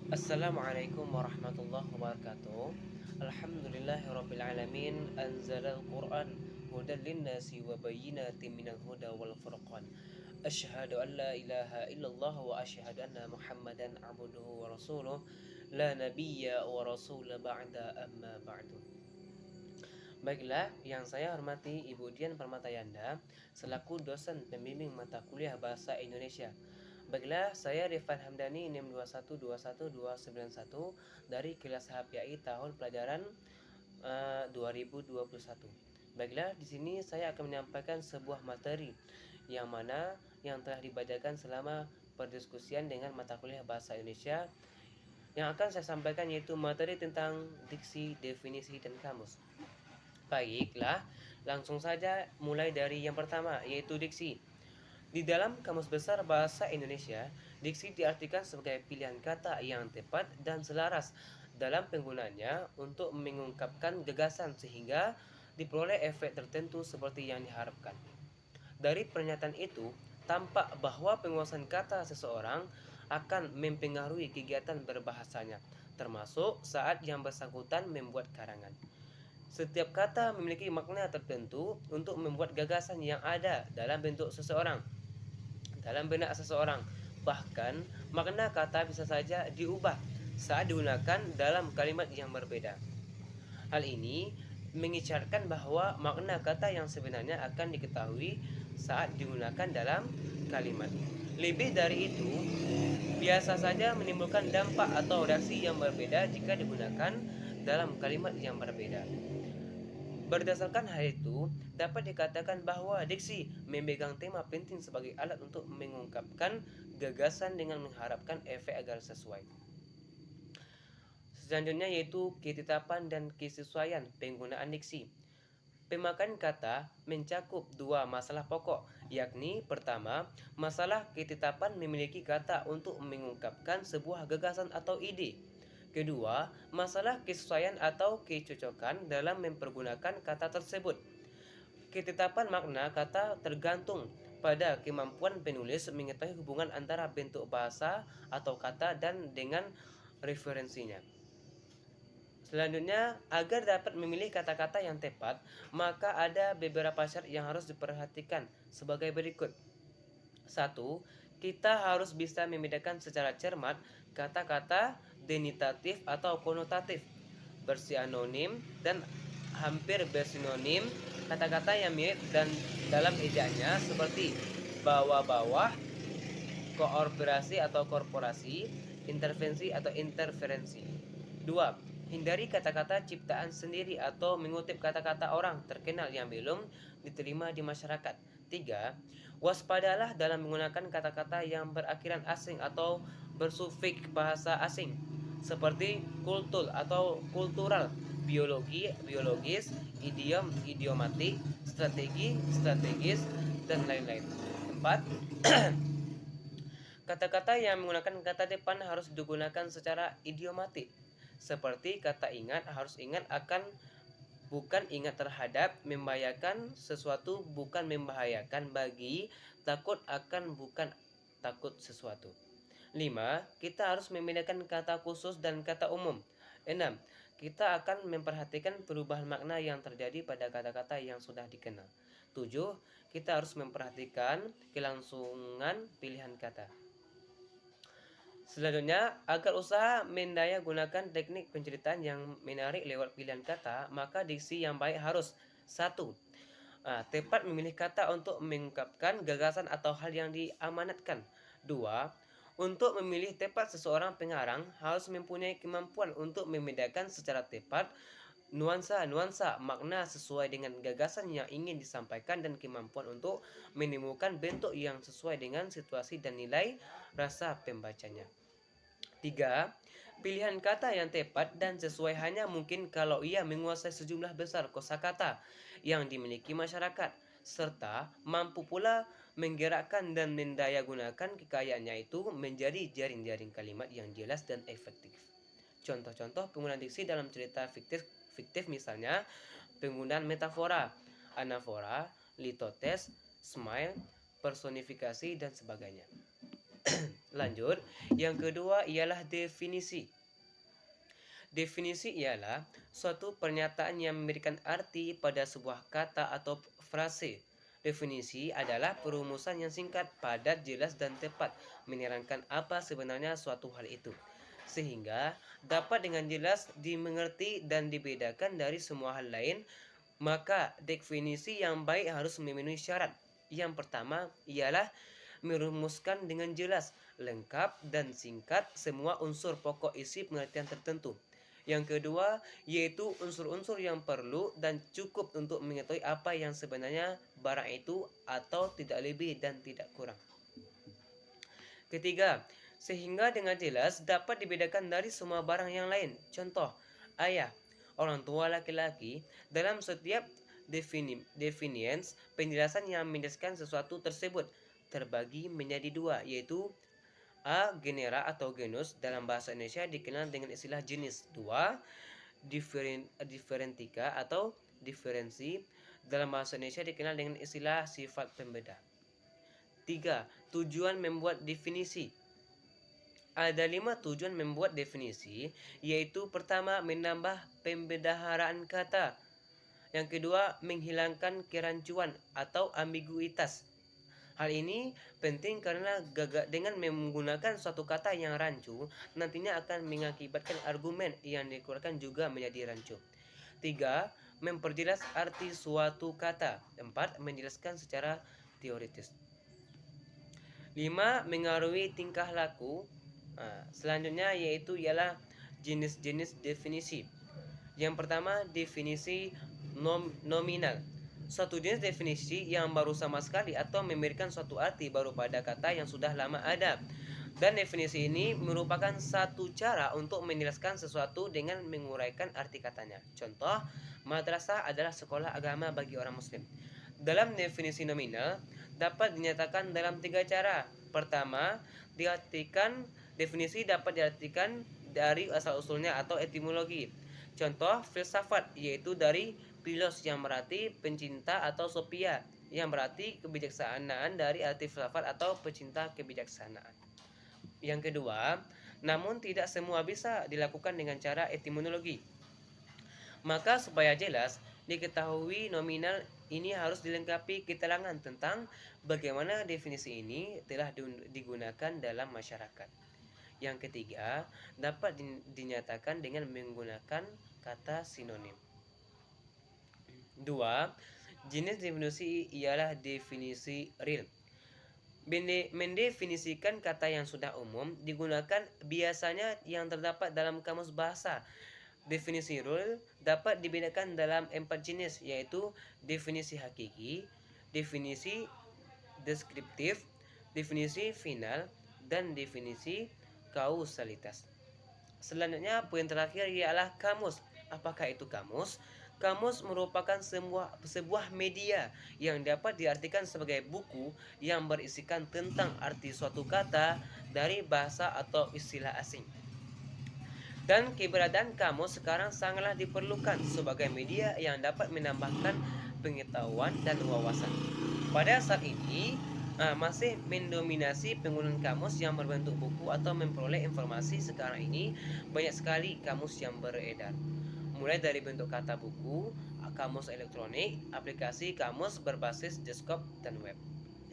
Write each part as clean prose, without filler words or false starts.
Assalamualaikum warahmatullahi wabarakatuh. Alhamdulillahirabbil alamin anzalal Qur'an hudan linnasi wa bayyinatin minal huda wal furqan. Asyhadu an la ilaha illallah wa asyhadu anna Muhammadan abduhu wa rasuluh la nabiyya wa rasula ba'da amma ba'du. Baiklah, yang saya hormati Ibu Dian Permatayanda selaku dosen pembimbing mata kuliah Bahasa Indonesia. Baiklah, saya Rifan Hamdani NIM 2121291 dari kelas HPAI tahun pelajaran 2021. Baiklah, di sini saya akan menyampaikan sebuah materi yang mana yang telah dibacakan selama perdiskusian dengan mata kuliah Bahasa Indonesia. Yang akan saya sampaikan yaitu materi tentang diksi, definisi, dan kamus. Baiklah, langsung saja mulai dari yang pertama, yaitu diksi. Di dalam Kamus Besar Bahasa Indonesia, diksi diartikan sebagai pilihan kata yang tepat dan selaras dalam penggunaannya untuk mengungkapkan gagasan sehingga diperoleh efek tertentu seperti yang diharapkan. Dari pernyataan itu, tampak bahwa penguasaan kata seseorang akan mempengaruhi kegiatan berbahasanya, termasuk saat yang bersangkutan membuat karangan. Setiap kata memiliki makna tertentu untuk membuat gagasan yang ada dalam bentuk seseorang, dalam benak seseorang. Bahkan, makna kata bisa saja diubah saat digunakan dalam kalimat yang berbeda. Hal ini mengisyaratkan bahwa makna kata yang sebenarnya akan diketahui saat digunakan dalam kalimat. Lebih dari itu, biasa saja menimbulkan dampak atau reaksi yang berbeda jika digunakan dalam kalimat yang berbeda. Berdasarkan hal itu, dapat dikatakan bahwa diksi memegang tema penting sebagai alat untuk mengungkapkan gagasan dengan mengharapkan efek agar sesuai. Selanjutnya yaitu ketetapan dan kesesuaian penggunaan diksi. Pemakaian kata mencakup dua masalah pokok, yakni pertama, masalah ketetapan memiliki kata untuk mengungkapkan sebuah gagasan atau ide. Kedua, masalah kesesuaian atau kecocokan dalam mempergunakan kata tersebut. Ketetapan makna kata tergantung pada kemampuan penulis mengetahui hubungan antara bentuk bahasa atau kata dan dengan referensinya. Selanjutnya, agar dapat memilih kata-kata yang tepat, maka ada beberapa syarat yang harus diperhatikan sebagai berikut. 1. Kita harus bisa membedakan secara cermat kata-kata denitatif atau konotatif, bersinonim dan hampir bersinonim, kata-kata yang mirip dan dalam ejaannya seperti bawah-bawah, kooperasi atau korporasi, intervensi atau interferensi. 2. Hindari kata-kata ciptaan sendiri atau mengutip kata-kata orang terkenal yang belum diterima di masyarakat. 3. Waspadalah dalam menggunakan kata-kata yang berakhiran asing atau bersufik bahasa asing seperti kultur atau kultural, biologi, biologis, idiom, idiomatik, strategi, strategis, dan lain-lain. 4. Kata-kata yang menggunakan kata depan harus digunakan secara idiomatik. Seperti kata ingat harus ingat akan, bukan ingat terhadap, membahayakan sesuatu bukan membahayakan bagi, takut akan bukan takut sesuatu. 5. Kita harus membedakan kata khusus dan kata umum. 6. Kita akan memperhatikan perubahan makna yang terjadi pada kata-kata yang sudah dikenal. 7. Kita harus memperhatikan kelangsungan pilihan kata. Selanjutnya, agar usaha mendaya gunakan teknik penceritaan yang menarik lewat pilihan kata, maka diksi yang baik harus 1. Tepat memilih kata untuk mengungkapkan gagasan atau hal yang diamanatkan. 2. Untuk memilih tepat seseorang pengarang harus mempunyai kemampuan untuk membedakan secara tepat nuansa-nuansa makna sesuai dengan gagasan yang ingin disampaikan dan kemampuan untuk menemukan bentuk yang sesuai dengan situasi dan nilai rasa pembacanya. 3. Pilihan kata yang tepat dan sesuai hanya mungkin kalau ia menguasai sejumlah besar kosakata yang dimiliki masyarakat, serta mampu pula menggerakkan dan mendayagunakan kekayaannya itu menjadi jaring-jaring kalimat yang jelas dan efektif. Contoh-contoh penggunaan diksi dalam cerita fiktif misalnya penggunaan metafora, anafora, litotes, smile, personifikasi, dan sebagainya. Lanjut, yang kedua ialah definisi. Definisi ialah suatu pernyataan yang memberikan arti pada sebuah kata atau frase. Definisi adalah perumusan yang singkat, padat, jelas, dan tepat menerangkan apa sebenarnya suatu hal itu, sehingga dapat dengan jelas dimengerti dan dibedakan dari semua hal lain. Maka definisi yang baik harus memenuhi syarat. Yang pertama ialah merumuskan dengan jelas, lengkap, dan singkat semua unsur pokok isi pengertian tertentu. Yang kedua, yaitu unsur-unsur yang perlu dan cukup untuk mengetahui apa yang sebenarnya barang itu atau tidak lebih dan tidak kurang. Ketiga, sehingga dengan jelas dapat dibedakan dari semua barang yang lain. Contoh, ayah, orang tua laki-laki. Dalam setiap definiens, penjelasan yang menjelaskan sesuatu tersebut terbagi menjadi dua, yaitu A. Genera atau genus, dalam bahasa Indonesia dikenal dengan istilah jenis. 2. Differentika atau diferensi, dalam bahasa Indonesia dikenal dengan istilah sifat pembeda. 3. Tujuan membuat definisi. Ada 5 tujuan membuat definisi, yaitu pertama, menambah pembedaharaan kata. Yang kedua, menghilangkan kerancuan atau ambiguitas. Hal ini penting karena dengan menggunakan suatu kata yang rancu, nantinya akan mengakibatkan argumen yang dikeluarkan juga menjadi rancu. 3. Memperjelas arti suatu kata. 4. Menjelaskan secara teoritis. 5. Mengaruhi tingkah laku. Selanjutnya yaitu ialah jenis-jenis definisi. Yang pertama, definisi nominal. Suatu jenis definisi yang baru sama sekali atau memberikan suatu arti baru pada kata yang sudah lama ada. Dan definisi ini merupakan satu cara untuk menjelaskan sesuatu dengan menguraikan arti katanya. Contoh, madrasah adalah sekolah agama bagi orang muslim. Dalam definisi nominal dapat dinyatakan dalam 3 cara. Pertama, definisi dapat diartikan dari asal-usulnya atau etimologi. Contoh, filsafat yaitu dari philos yang berarti pencinta atau sophia yang berarti kebijaksanaan dari arti filsafat atau pecinta kebijaksanaan. Yang kedua, namun tidak semua bisa dilakukan dengan cara etimologi. Maka supaya jelas diketahui nominal ini harus dilengkapi keterangan tentang bagaimana definisi ini telah digunakan dalam masyarakat. Yang ketiga, dapat dinyatakan dengan menggunakan kata sinonim. 2. Jenis definisi ialah definisi real. Mendefinisikan kata yang sudah umum digunakan biasanya yang terdapat dalam kamus bahasa. Definisi real dapat dibedakan dalam 4 jenis, yaitu definisi hakiki, definisi deskriptif, definisi final, dan definisi kausalitas. Selanjutnya, poin terakhir ialah kamus. Apakah itu kamus? Kamus merupakan sebuah media yang dapat diartikan sebagai buku yang berisikan tentang arti suatu kata dari bahasa atau istilah asing. Dan keberadaan kamus sekarang sangatlah diperlukan sebagai media yang dapat menambahkan pengetahuan dan wawasan. Pada saat ini, masih mendominasi penggunaan kamus yang berbentuk buku atau memperoleh informasi. Sekarang ini banyak sekali kamus yang beredar, mulai dari bentuk kata buku, kamus elektronik, aplikasi kamus berbasis desktop dan web.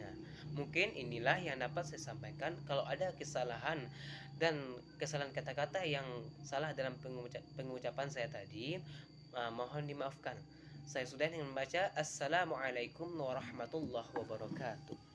Nah, mungkin inilah yang dapat saya sampaikan. Kalau ada kesalahan dan kesalahan kata-kata yang salah dalam pengucapan saya tadi, mohon dimaafkan. Saya sudah dengan membaca. Assalamualaikum warahmatullahi wabarakatuh.